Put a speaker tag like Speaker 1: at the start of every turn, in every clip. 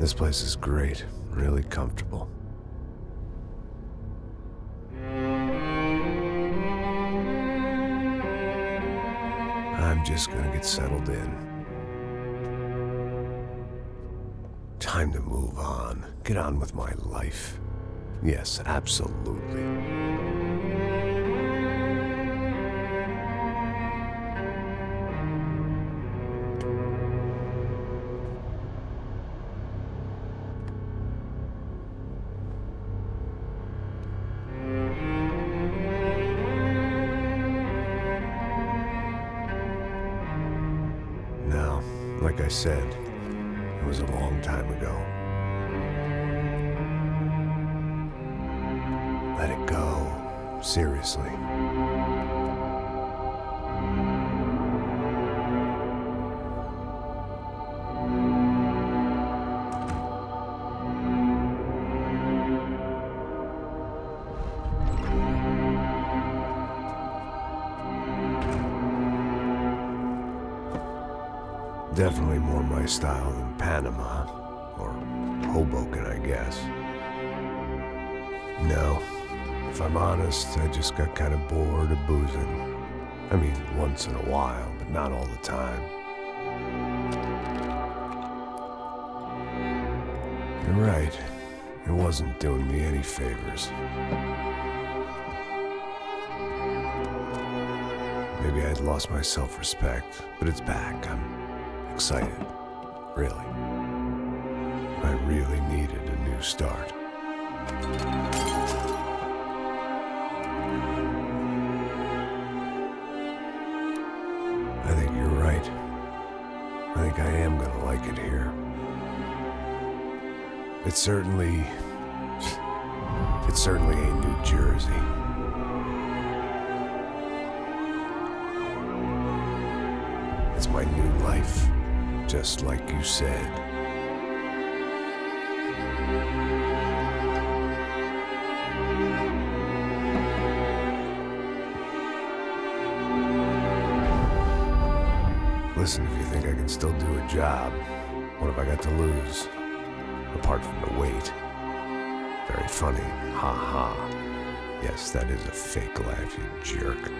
Speaker 1: This place is great, really comfortable. I'm just gonna get settled in. Time to move on. Get on with my life. Yes, absolutely. Now, like I said, it was a long time ago. Let it go. Seriously. Definitely more my style than Panama, or Hoboken, I guess. No, if I'm honest, I just got kind of bored of boozing. I mean, once in a while, but not all the time. You're right, it wasn't doing me any favors. Maybe I'd lost my self-respect, but it's back. I'm excited, really. I really needed a new start. I think you're right. I think I am gonna like it here. It's certainly ain't New Jersey. It's my new life, just like you said. Listen, if you think I can still do a job, what have I got to lose? Apart from the weight. Very funny. Ha ha. Yes, that is a fake laugh, you jerk.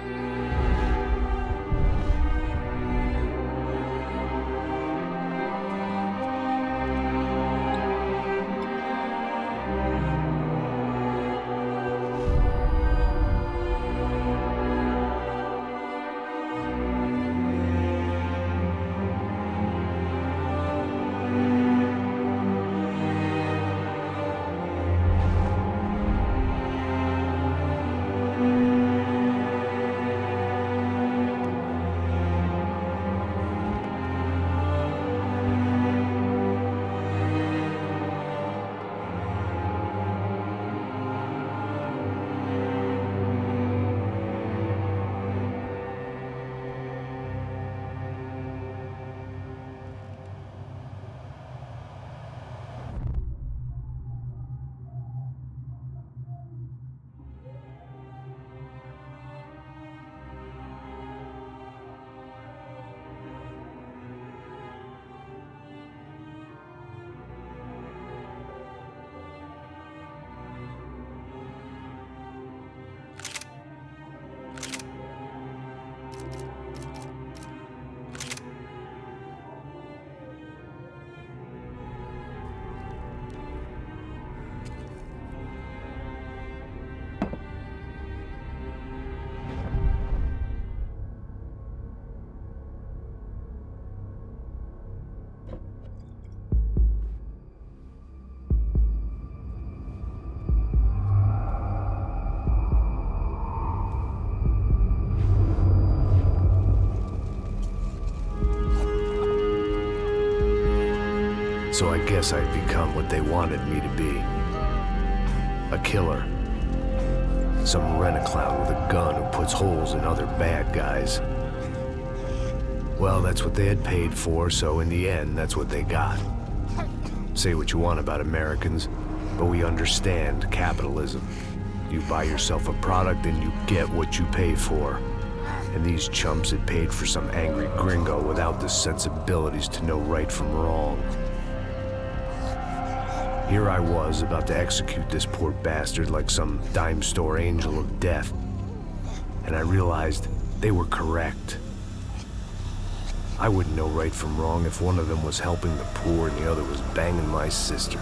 Speaker 1: So I guess I'd become what they wanted me to be. A killer. Some rent-a-clown with a gun who puts holes in other bad guys. Well, that's what they had paid for, so in the end, that's what they got. Say what you want about Americans, but we understand capitalism. You buy yourself a product and you get what you pay for. And these chumps had paid for some angry gringo without the sensibilities to know right from wrong. Here I was, about to execute this poor bastard like some dime store angel of death. And I realized they were correct. I wouldn't know right from wrong if one of them was helping the poor and the other was banging my sister.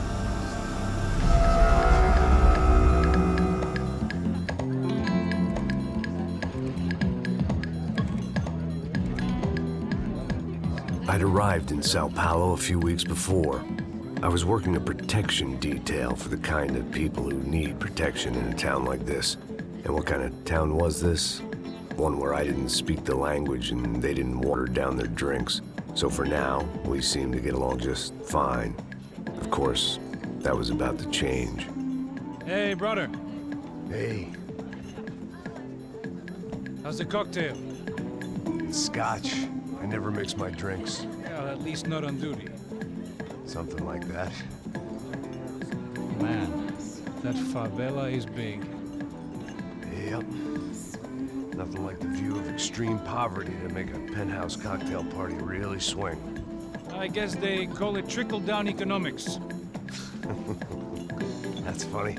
Speaker 1: I'd arrived in Sao Paulo a few weeks before. I was working a protection detail for the kind of people who need protection in a town like this. And what kind of town was this? One where I didn't speak the language and they didn't water down their drinks. So for now, we seemed to get along just fine. Of course, that was about to change.
Speaker 2: Hey, brother.
Speaker 1: Hey.
Speaker 2: How's the cocktail?
Speaker 1: It's scotch. I never mix my drinks.
Speaker 2: Well, at least not on duty.
Speaker 1: Something like that.
Speaker 2: Man, that favela is big.
Speaker 1: Yep. Nothing like the view of extreme poverty to make a penthouse cocktail party really swing.
Speaker 2: I guess they call it trickle-down economics.
Speaker 1: That's funny.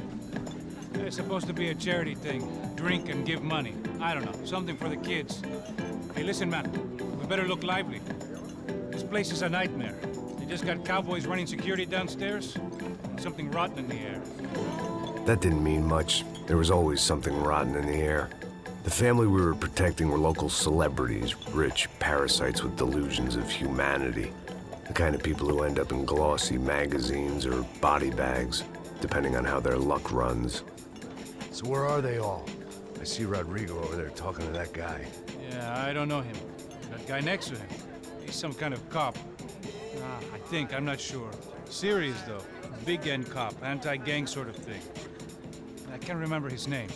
Speaker 2: It's supposed to be a charity thing. Drink and give money. I don't know, something for the kids. Hey, listen, man. We better look lively. This place is a nightmare. They just got cowboys running security downstairs, and something rotten in the air.
Speaker 1: That didn't mean much. There was always something rotten in the air. The family we were protecting were local celebrities, rich parasites with delusions of humanity. The kind of people who end up in glossy magazines or body bags, depending on how their luck runs. So where are they all? I see Rodrigo over there talking to that guy.
Speaker 2: Yeah, I don't know him. That guy next to him, he's some kind of cop. I think, I'm not sure. Serious, though. Big N cop, anti-gang sort of thing. I can't remember his name.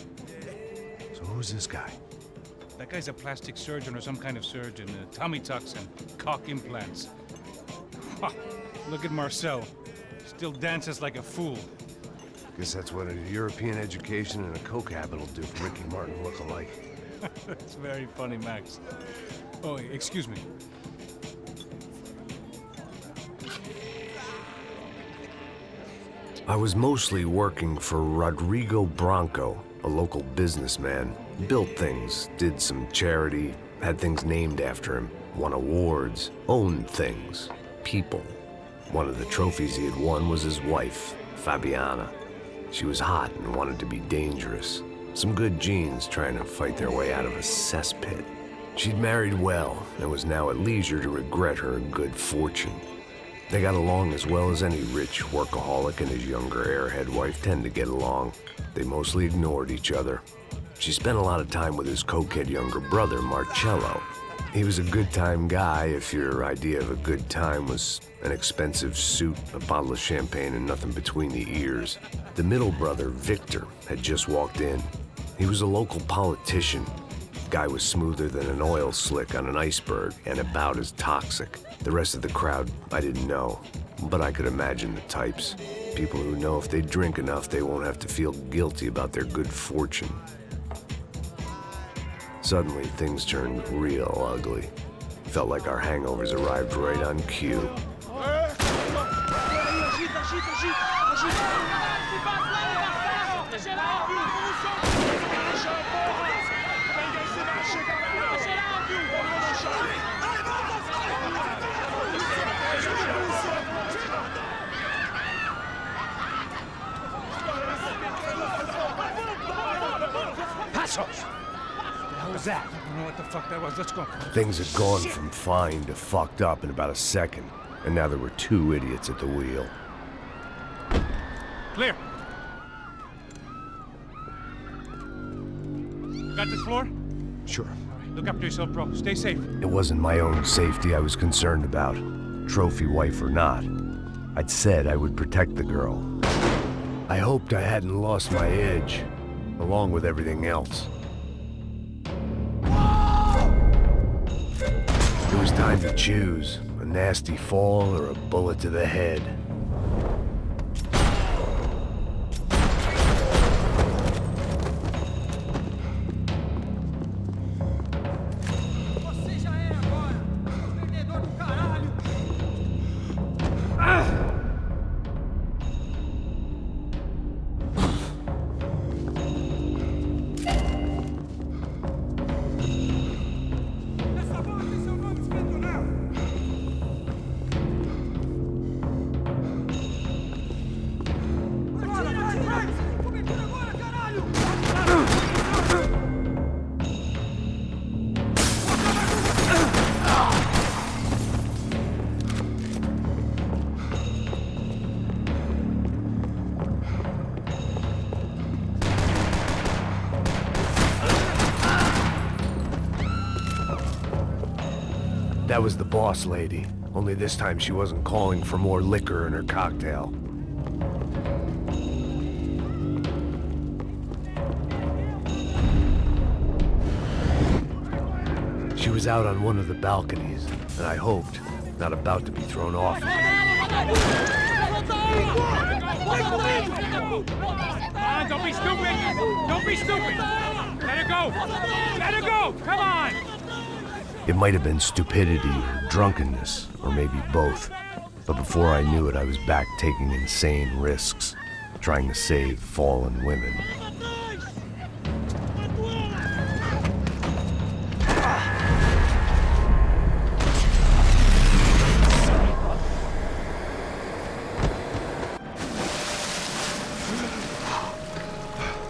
Speaker 1: So who's this guy?
Speaker 2: That guy's a plastic surgeon or some kind of surgeon. Tummy tucks and cock implants. Ha! Look at Marcel. Still dances like a fool.
Speaker 1: Guess that's what a European education and a coke habit will do for Ricky Martin look-alike.
Speaker 2: That's very funny, Max. Oh, excuse me.
Speaker 1: I was mostly working for Rodrigo Branco, a local businessman. Built things, did some charity, had things named after him, won awards, owned things, people. One of the trophies he had won was his wife, Fabiana. She was hot and wanted to be dangerous. Some good genes trying to fight their way out of a cesspit. She'd married well and was now at leisure to regret her good fortune. They got along as well as any rich workaholic and his younger airhead wife tend to get along. They mostly ignored each other. She spent a lot of time with his cokehead younger brother, Marcello. He was a good-time guy if your idea of a good time was an expensive suit, a bottle of champagne, and nothing between the ears. The middle brother, Victor, had just walked in. He was a local politician. Guy was smoother than an oil slick on an iceberg and about as toxic. The rest of the crowd, I didn't know, but I could imagine the types. People who know if they drink enough, they won't have to feel guilty about their good fortune. Suddenly, things turned real ugly. Felt like our hangovers arrived right on cue.
Speaker 2: What was that? I don't know what the fuck that was. Let's go.
Speaker 1: Things had gone from fine to fucked up in about a second, and now there were two idiots at the wheel.
Speaker 2: Clear. Got this floor?
Speaker 1: Sure.
Speaker 2: All right, look after yourself, bro. Stay safe.
Speaker 1: It wasn't my own safety I was concerned about, trophy wife or not. I'd said I would protect the girl. I hoped I hadn't lost my edge, along with everything else. It was time to choose, a nasty fall or a bullet to the head. That was the boss lady. Only this time she wasn't calling for more liquor in her cocktail. She was out on one of the balconies, and I hoped, not about to be thrown off.
Speaker 2: Come on, don't be stupid! Don't be stupid! Let her go! Let her go! Come on!
Speaker 1: It might have been stupidity or drunkenness, or maybe both. But before I knew it, I was back taking insane risks, trying to save fallen women.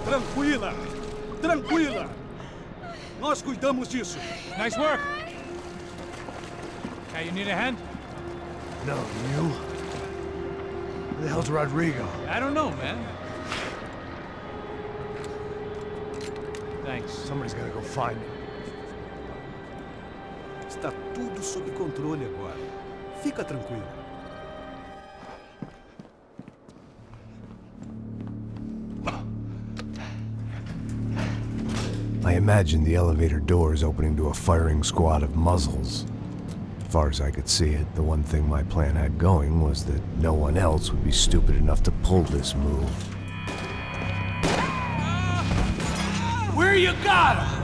Speaker 3: Tranquila! Tranquila! Nós cuidamos disso.
Speaker 2: Nice work! Hey, you need a hand?
Speaker 1: No, you? Where the hell's Rodrigo?
Speaker 2: I don't know, man. Thanks.
Speaker 1: Somebody's gotta go find him.
Speaker 3: Está tudo sob controle agora. Fica tranquila.
Speaker 1: I imagined the elevator doors opening to a firing squad of muzzles. As far as I could see it, the one thing my plan had going was that no one else would be stupid enough to pull this move.
Speaker 3: Where you got him?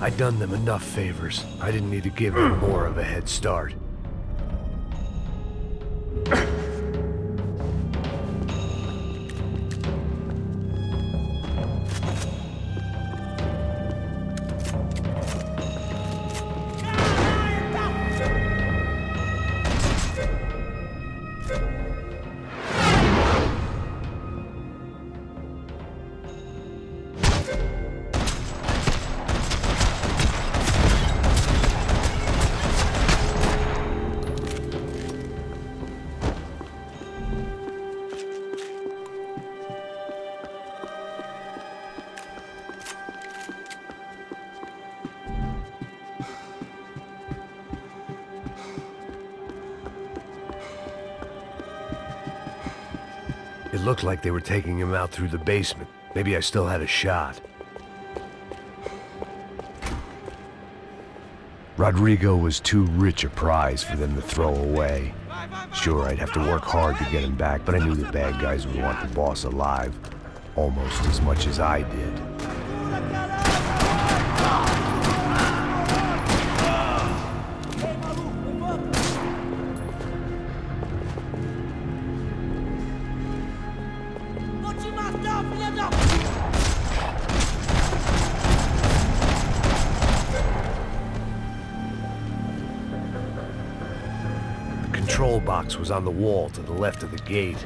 Speaker 1: I'd done them enough favors. I didn't need to give them more of a head start. It looked like they were taking him out through the basement. Maybe I still had a shot. Rodrigo was too rich a prize for them to throw away. Sure, I'd have to work hard to get him back, but I knew the bad guys would want the boss alive, almost as much as I did. The control box was on the wall to the left of the gate.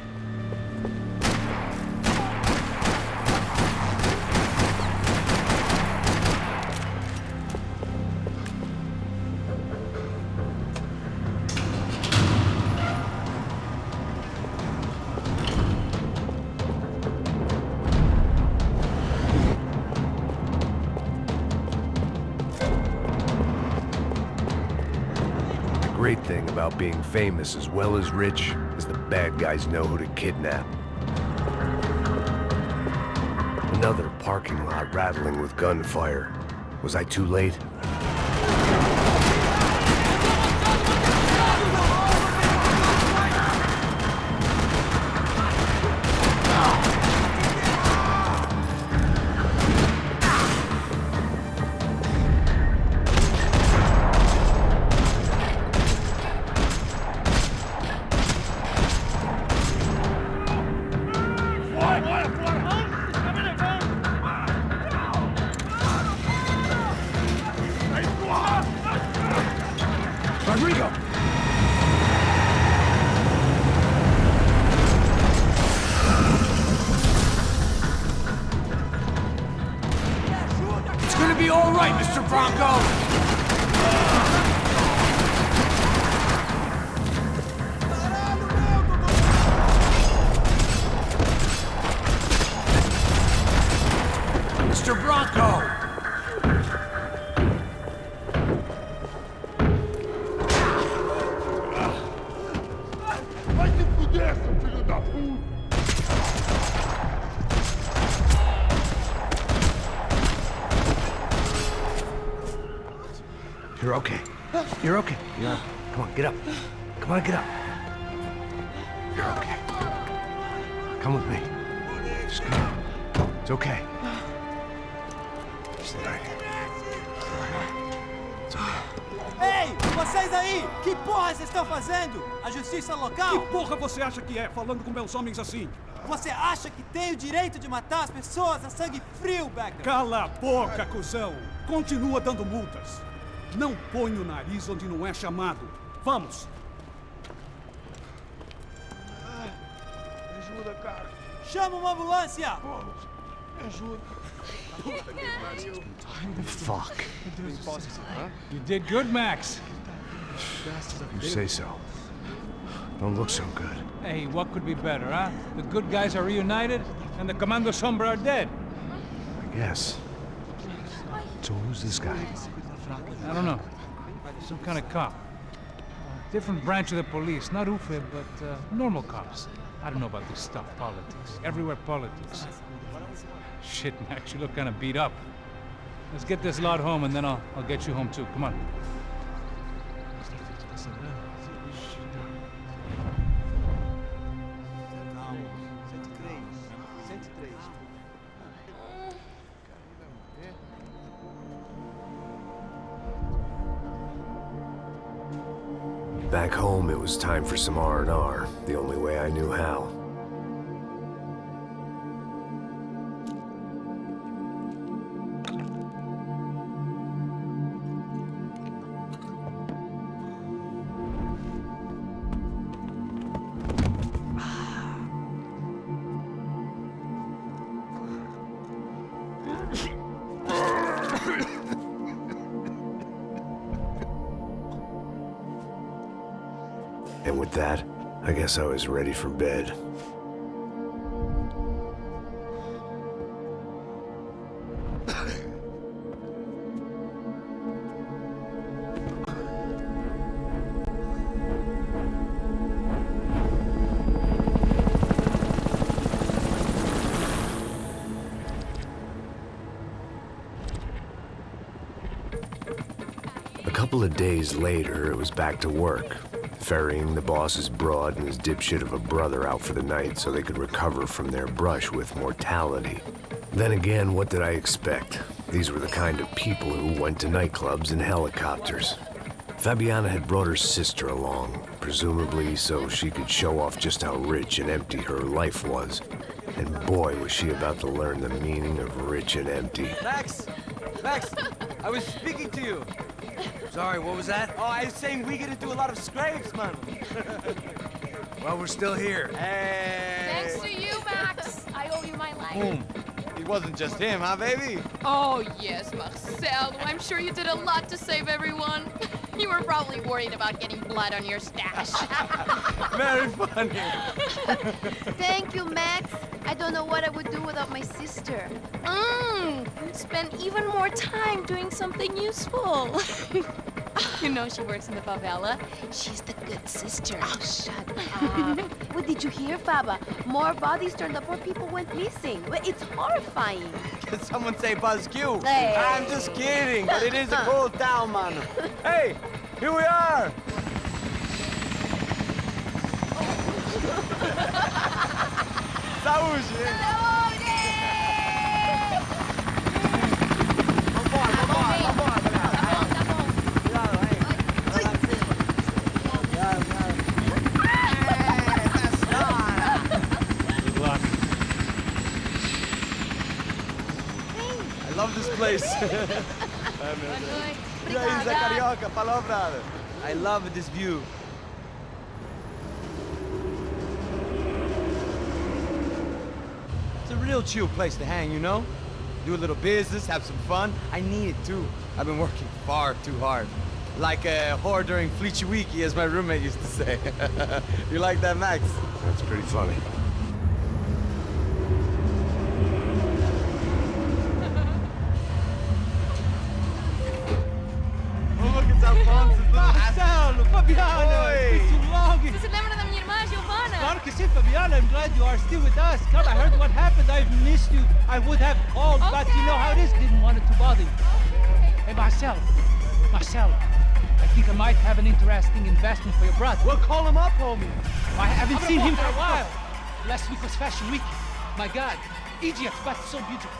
Speaker 1: The great thing about being famous as well as rich is the bad guys know who to kidnap. Another parking lot rattling with gunfire. Was I too late?
Speaker 3: right, Mr. Bronco! Mr. Bronco!
Speaker 4: Vai se fuder, seu filho da puta!
Speaker 1: You're okay. You're okay. Yeah. Come on, get up. Come on, get up. You're okay. Come with me. Just come on. It's okay. Stay right here. It's okay.
Speaker 5: Ei, vocês aí! Que porra vocês estão fazendo? A justiça local?
Speaker 3: Que porra você acha que é, falando com meus homens assim?
Speaker 5: Você acha que tem o direito de matar as pessoas a sangue frio, Becker?
Speaker 3: Cala a boca, cuzão! Continua dando multas. Não põe o nariz onde não é chamado. Vamos!
Speaker 4: Me ajuda, cara.
Speaker 5: Chama uma ambulância!
Speaker 4: Vamos. Me ajuda.
Speaker 1: Fuck.
Speaker 2: You did good, Max.
Speaker 1: You say so. Don't look so good.
Speaker 2: Hey, what could be better, huh? The good guys are reunited, and the Commando Sombra are dead.
Speaker 1: I guess. So who's this guy?
Speaker 2: I don't know. Some kind of cop. Different branch of the police. Not UFE, but normal cops. I don't know about this stuff, politics. Everywhere politics. Shit, Max, you look kind of beat up. Let's get this lot home, and then I'll get you home too. Come on.
Speaker 1: Back home, it was time for some R&R, the only way I knew how. And with that, I guess I was ready for bed. A couple of days later, it was back to work. Ferrying the boss's broad and his dipshit of a brother out for the night so they could recover from their brush with mortality. Then again, what did I expect? These were the kind of people who went to nightclubs in helicopters. Fabiana had brought her sister along, presumably so she could show off just how rich and empty her life was. And boy, was she about to learn the meaning of rich and empty.
Speaker 6: Max! Max! I was speaking to you!
Speaker 7: Sorry, what was that?
Speaker 6: Oh, I was saying we gotta do a lot of scrapes, man.
Speaker 7: Well, we're still here.
Speaker 6: Hey!
Speaker 8: Thanks to you, Max. I owe you my life.
Speaker 6: Boom. It wasn't just him, huh, baby?
Speaker 8: Oh, yes, Marcel. I'm sure you did a lot to save everyone. You were probably worried about getting blood on your stash.
Speaker 6: Very funny.
Speaker 9: Thank you, Max. I don't know what I would do without my sister.
Speaker 8: Spend even more time doing something useful. You know she works in the favela.
Speaker 9: She's the good sister.
Speaker 8: Oh, shut up.
Speaker 9: What did you hear, Faba? More bodies turned up where people went missing. It's horrifying.
Speaker 6: Did someone say Buzz Q?
Speaker 9: Hey.
Speaker 6: I'm just kidding, but it is a cool town, man. Hey, here we are. Saúde! I love this place. E aí, Zé Carioca, palavra. I love this view. It's a real chill place to hang, you know? do a little business, have some fun. I need it too. I've been working far too hard. Like a whore during Fleechy Weeky, as my roommate used to say. You like that, Max?
Speaker 1: That's pretty funny.
Speaker 6: Oh, look, it's Alfonso's little
Speaker 5: Marcelo, Fabiana, it's been too long.
Speaker 8: Você se lembra da minha irmã, Giovanna?
Speaker 5: Claro que sim, Fabiana. I'm glad you are still with us. Come, I heard what happened. I've missed you. I would have called, but you know how it is. Didn't want it to bother you. Hey, Marcelo, I think I might have an interesting investment for your brother.
Speaker 6: Well, call him up, homie.
Speaker 5: I haven't seen him for a while. Last week was Fashion Week. My God, Egypt, but so beautiful.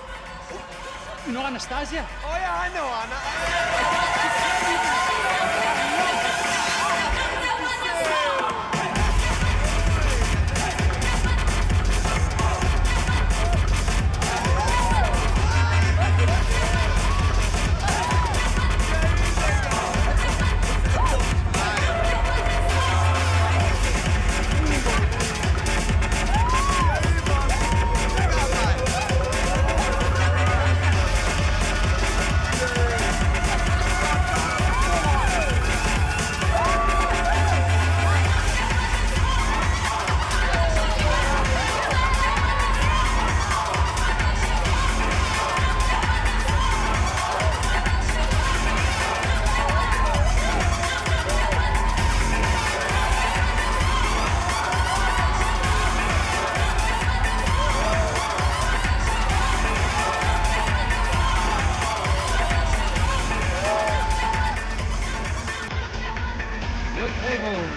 Speaker 5: You know Anastasia?
Speaker 6: Oh, yeah, I know, Anna.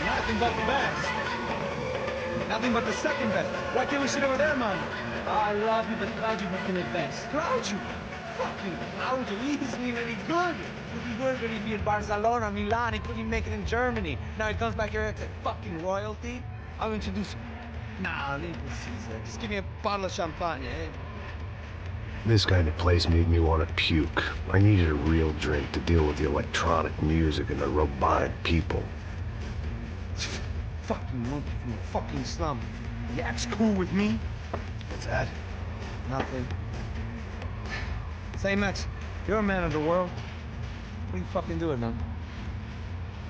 Speaker 5: Nothing but the best. Nothing but the second best. Why can't we sit over there, man? I love you, but Claudio making it best.
Speaker 6: Claudio? Fucking Claudio, he's been really good. He'd be good when he'd be in Barcelona, Milan, he couldn't make it in Germany. Now he comes back here at fucking royalty. I'll introduce him. Nah, leave this, Caesar. Just give me a bottle of champagne, eh?
Speaker 1: This kind of place made me want to puke. I needed a real drink to deal with the electronic music and the robotic people.
Speaker 6: Fucking monkey from the fucking slum. Yeah, it's cool with me.
Speaker 1: What's that?
Speaker 6: Nothing. Say, Max, you're a man of the world. What are you fucking doing, man?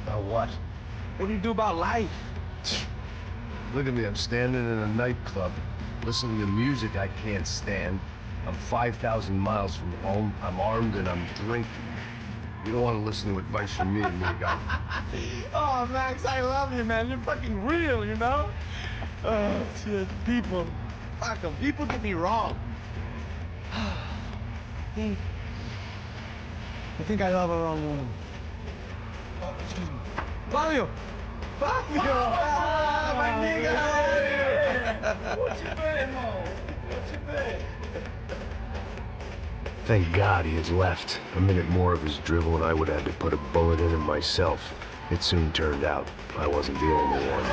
Speaker 1: About what?
Speaker 6: What do you do about life?
Speaker 1: Look at me, I'm standing in a nightclub, listening to music I can't stand. I'm 5,000 miles from home, I'm armed and I'm drinking. You don't want to listen to advice from me, amigo.
Speaker 6: Oh, Max, I love you, man. You're fucking real, you know? Oh, shit. People. Fuck them. People get me wrong. I think I love a wrong woman. Oh, excuse me. Fabio! Fabio! Ah, my nigga, how are you? What you been, Mo? What you been?
Speaker 1: Thank God he had left. A minute more of his drivel and I would have had to put a bullet in him myself. It soon turned out I wasn't the only one.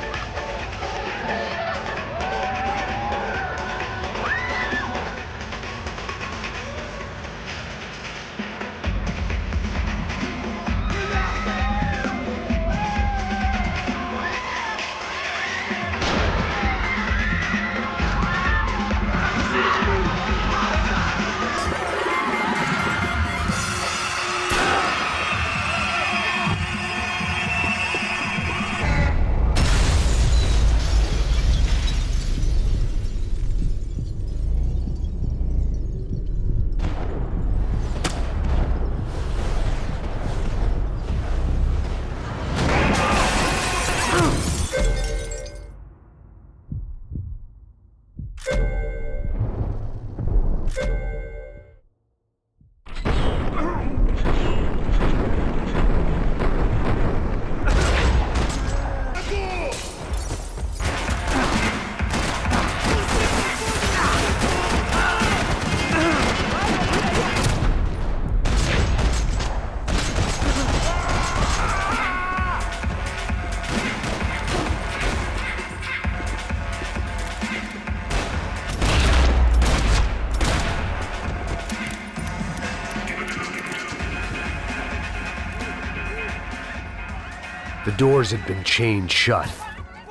Speaker 1: The doors had been chained shut.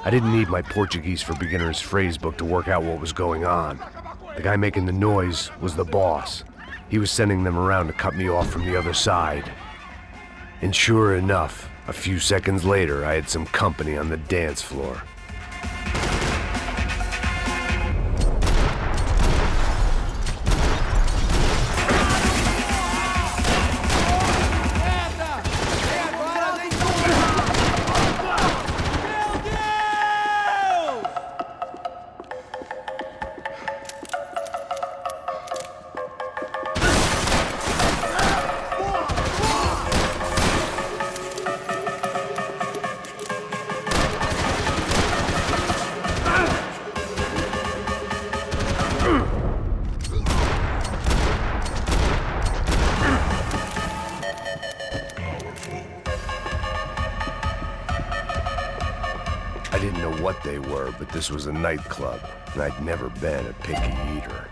Speaker 1: I didn't need my Portuguese for Beginners phrase book to work out what was going on. The guy making the noise was the boss. He was sending them around to cut me off from the other side. And sure enough, a few seconds later, I had some company on the dance floor. I didn't know what they were, but this was a nightclub, and I'd never been a picky eater.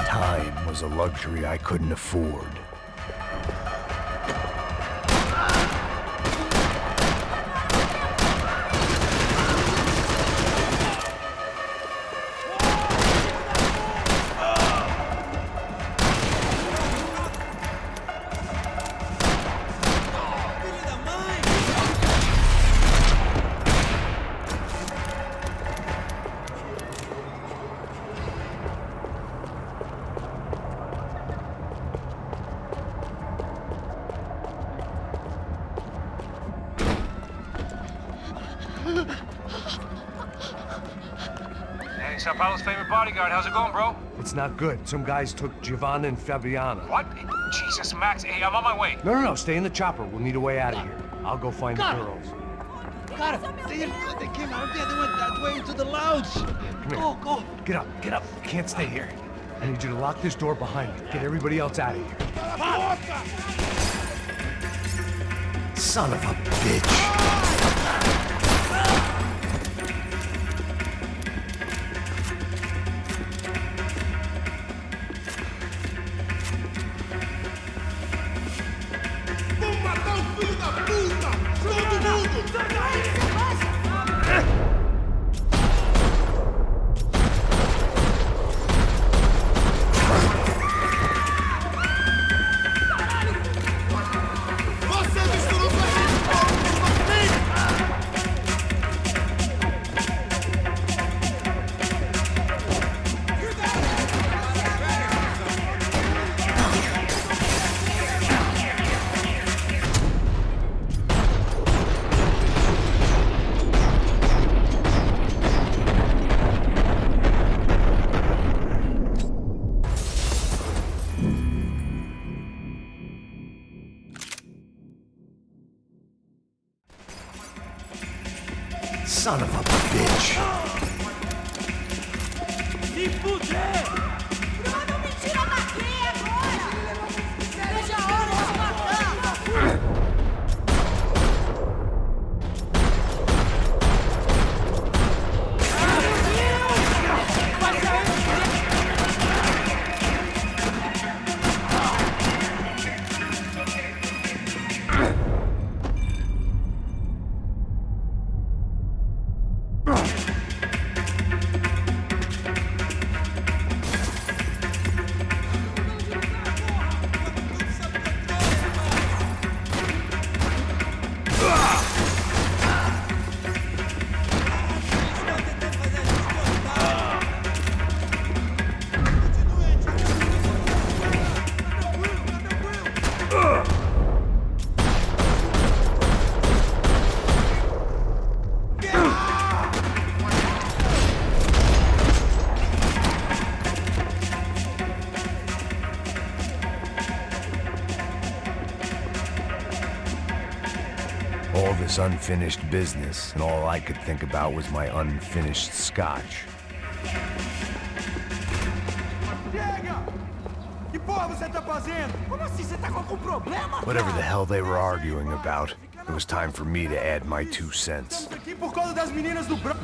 Speaker 1: Time was a luxury I couldn't afford.
Speaker 2: Hey, Sao Paulo's favorite bodyguard. How's it going, bro?
Speaker 1: It's not good. Some guys took Giovanna and Fabiana.
Speaker 2: What? Jesus, Max. Hey, I'm on my way.
Speaker 1: No, stay in the chopper. We'll need a way out of here. I'll go find the girls.
Speaker 5: Got it. They came out there. They went that way into the lounge.
Speaker 1: Come here.
Speaker 5: Go.
Speaker 1: Get up. You can't stay here. I need you to lock this door behind me. Get everybody else out of here. Son of a bitch.
Speaker 4: Vamos matar o filho da puta! Todo mundo! Você misturou com a gente!
Speaker 1: Son of a bitch.
Speaker 5: Se fuder!
Speaker 9: Bruno, me tira daqui agora! Veja a hora de matar!
Speaker 1: All this unfinished business, and all I could think about was my unfinished scotch.
Speaker 4: Chega! Que porra você tá fazendo? Como assim? Você tá com algum problema?
Speaker 1: Whatever the hell they were arguing about, it was time for me to add my 2 cents.
Speaker 4: Estamos aqui por causa das meninas do branco.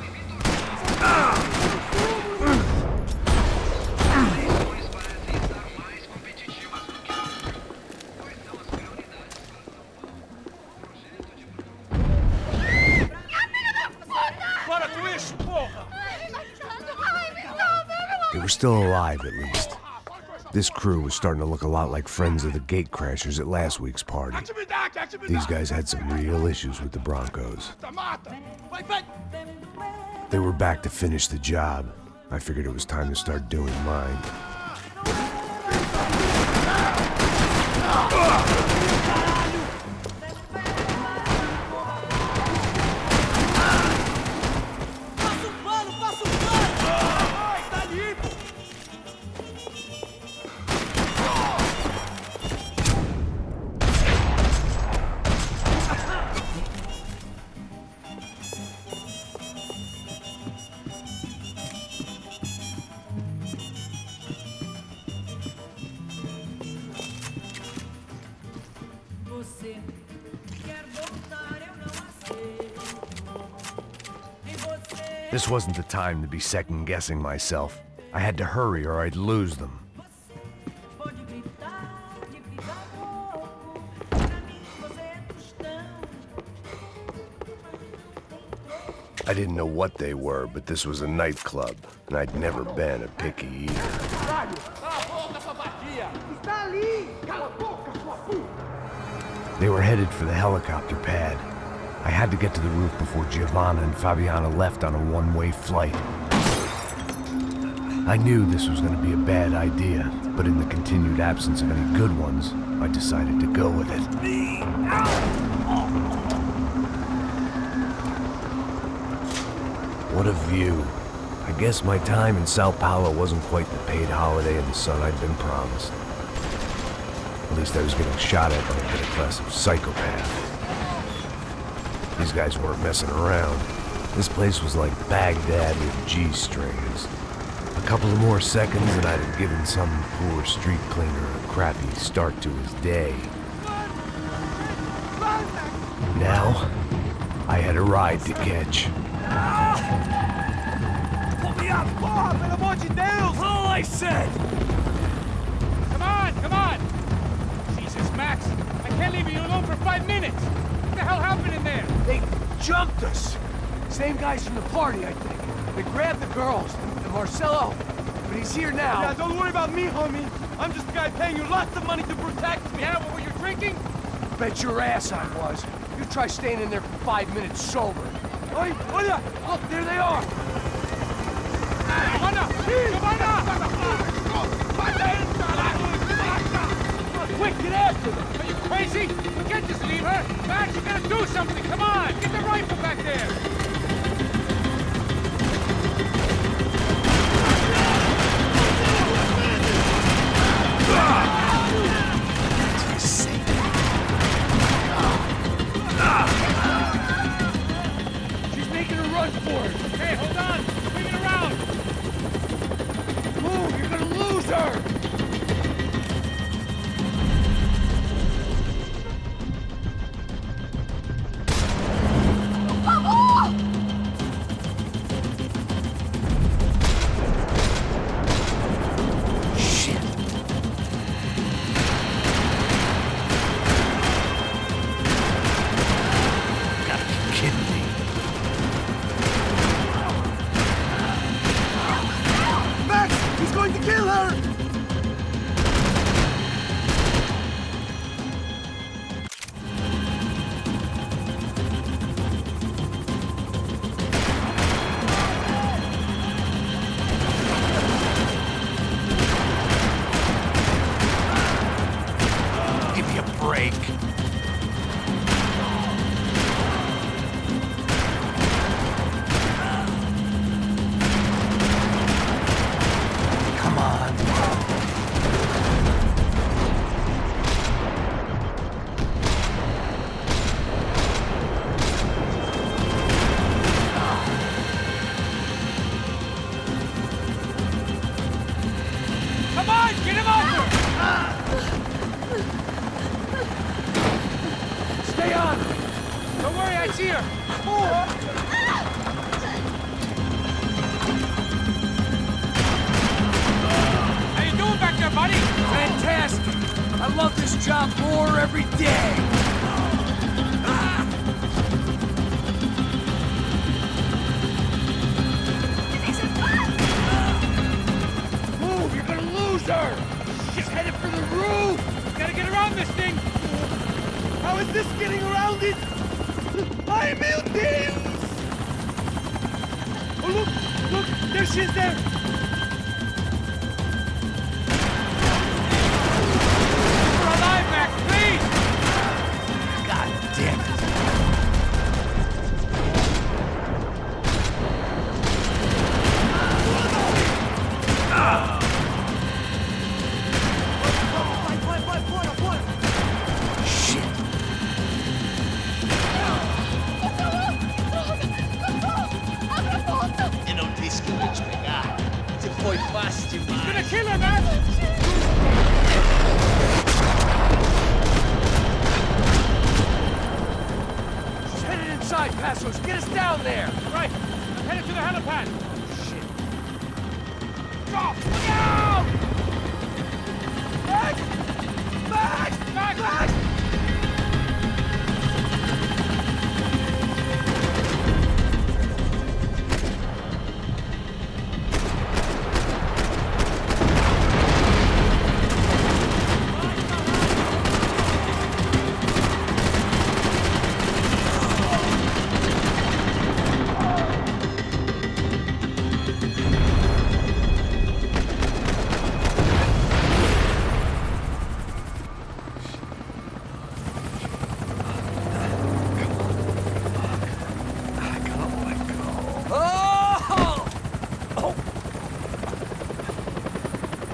Speaker 1: still alive, at least. This crew was starting to look a lot like friends of the gatecrashers at last week's party. These guys had some real issues with the Broncos. They were back to finish the job. I figured it was time to start doing mine. This wasn't the time to be second-guessing myself. I had to hurry or I'd lose them. I didn't know what they were, but this was a nightclub, and I'd never been a picky eater. They were headed for the helicopter pad. I had to get to the roof before Giovanna and Fabiana left on a one-way flight. I knew this was going to be a bad idea, but in the continued absence of any good ones, I decided to go with it. What a view. I guess my time in Sao Paulo wasn't quite the paid holiday in the sun I'd been promised. At least I was getting shot at by a middle-class psychopath. These guys weren't messing around. This place was like Baghdad with G-strings. A couple of more seconds and I'd have given some poor street cleaner a crappy start to his day. Now, I had a ride to catch.
Speaker 4: Pull me up! Porra, pelo amor de Deus! All I said!
Speaker 2: Come on, come on! Jesus, Max, I can't leave you alone for 5 minutes! What the hell happened in there?
Speaker 7: They jumped us. Same guys from the party, I think. They grabbed the girls, and Marcelo, but he's here now.
Speaker 4: Yeah, don't worry about me, homie. I'm just a guy paying you lots of money to protect me.
Speaker 2: Yeah, what were you drinking?
Speaker 7: Bet your ass I was. You try staying in there for 5 minutes sober.
Speaker 4: Oi, olha!
Speaker 7: Look, there they are.
Speaker 2: Giovanna! Giovanna!
Speaker 7: Quick, get after them!
Speaker 2: Are you crazy? You can't just leave her! Max, you gotta do something! Come on! Get the rifle back there!
Speaker 7: She's making a run for it!
Speaker 2: Hey, hold on! Swing it around!
Speaker 7: Move, you're gonna lose her! sir! He's headed for the roof!
Speaker 2: Gotta get around this thing!
Speaker 4: How is this getting around it? Ai, meu Deus!
Speaker 2: Oh, look! There she is there! We're alive, Max, please!
Speaker 7: God damn it!
Speaker 9: Eu não disse que eu ia te pegar. Você foi fácil demais.
Speaker 2: He's gonna kill her, Max!
Speaker 7: She's headed inside, Passos! Get us down there!
Speaker 2: Right, I'm headed to the helipad.
Speaker 7: Drop! Look out!
Speaker 4: Max! Max!
Speaker 2: Max!
Speaker 4: Max!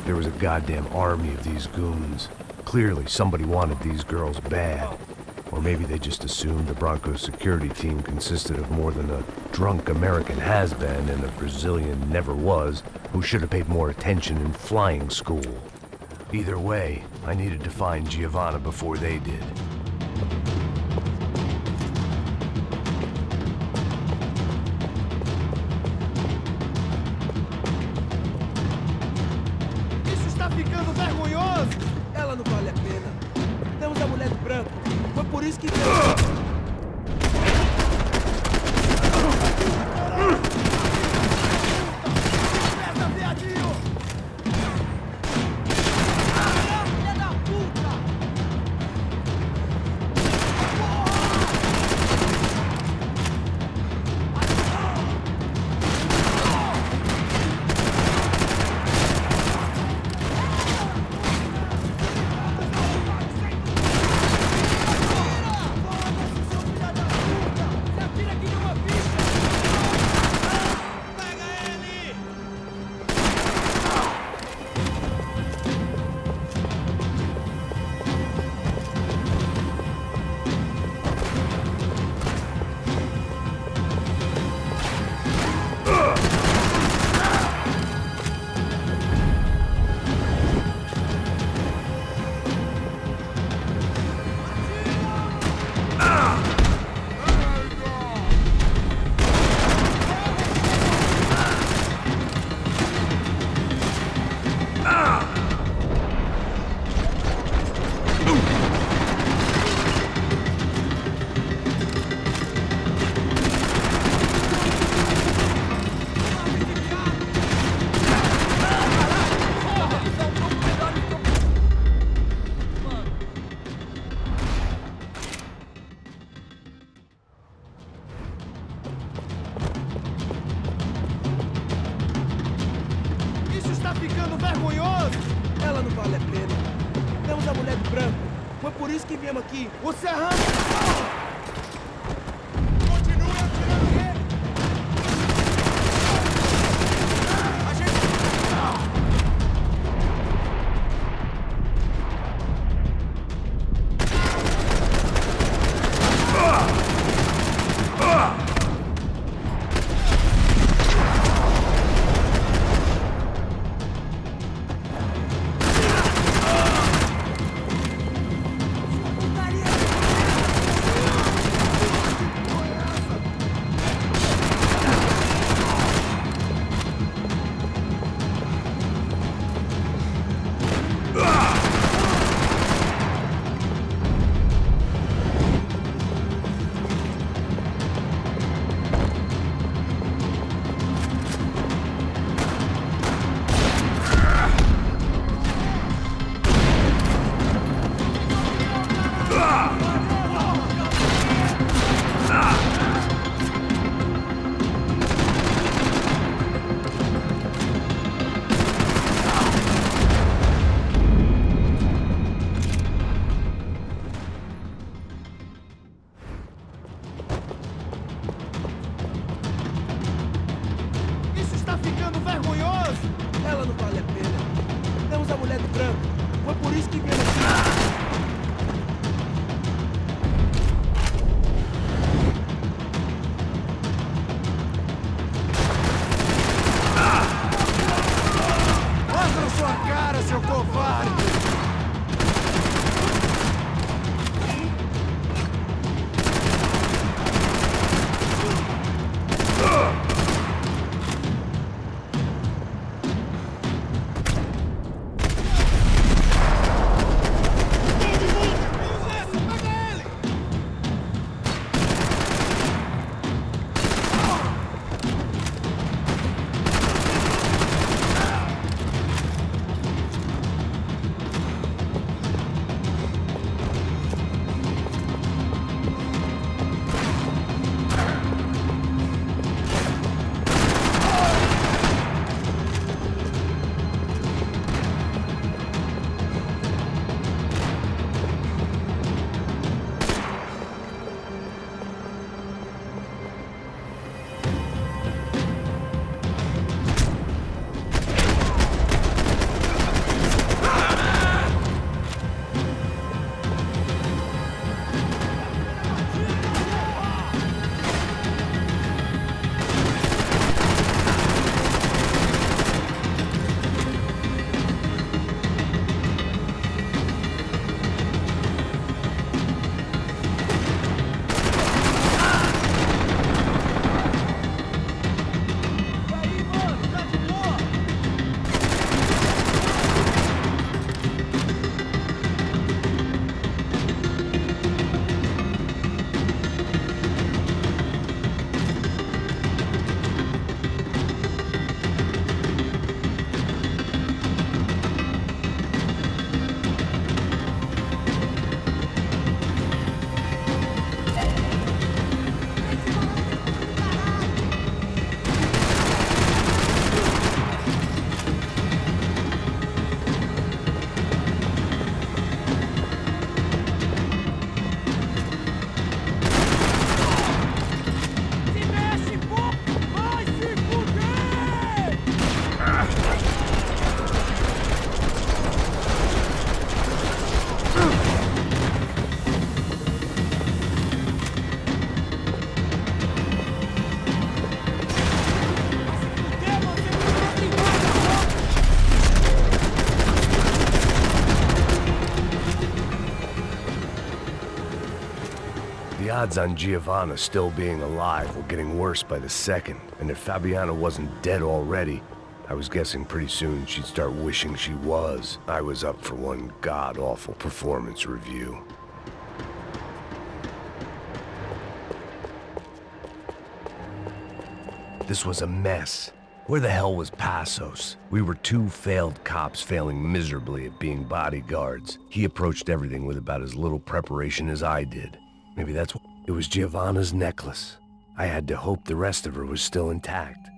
Speaker 1: There was a goddamn army of these goons. Clearly, somebody wanted these girls bad. Or maybe they just assumed the Broncos security team consisted of more than a drunk American has-been and a Brazilian never-was who should have paid more attention in flying school. Either way, I needed to find Giovanna before they did.
Speaker 4: Isso está ficando vergonhoso! Ela não vale a pena. Temos a mulher de branco. Foi por isso que... Isso está ficando vergonhoso! Ela não vale a pena. Temos a mulher de branco. Foi por isso que viemos aqui. Você arranca... Continue atirando nele! A gente... branco. Foi por isso que viemos aqui.
Speaker 7: Mostra sua cara, seu covarde!
Speaker 1: The odds on Giovanna still being alive were getting worse by the second, and if Fabiana wasn't dead already, I was guessing pretty soon she'd start wishing she was. I was up for one god-awful performance review. This was a mess. Where the hell was Passos? We were two failed cops failing miserably at being bodyguards. He approached everything with about as little preparation as I did. Maybe that's what... It was Giovanna's necklace. I had to hope the rest of her was still intact.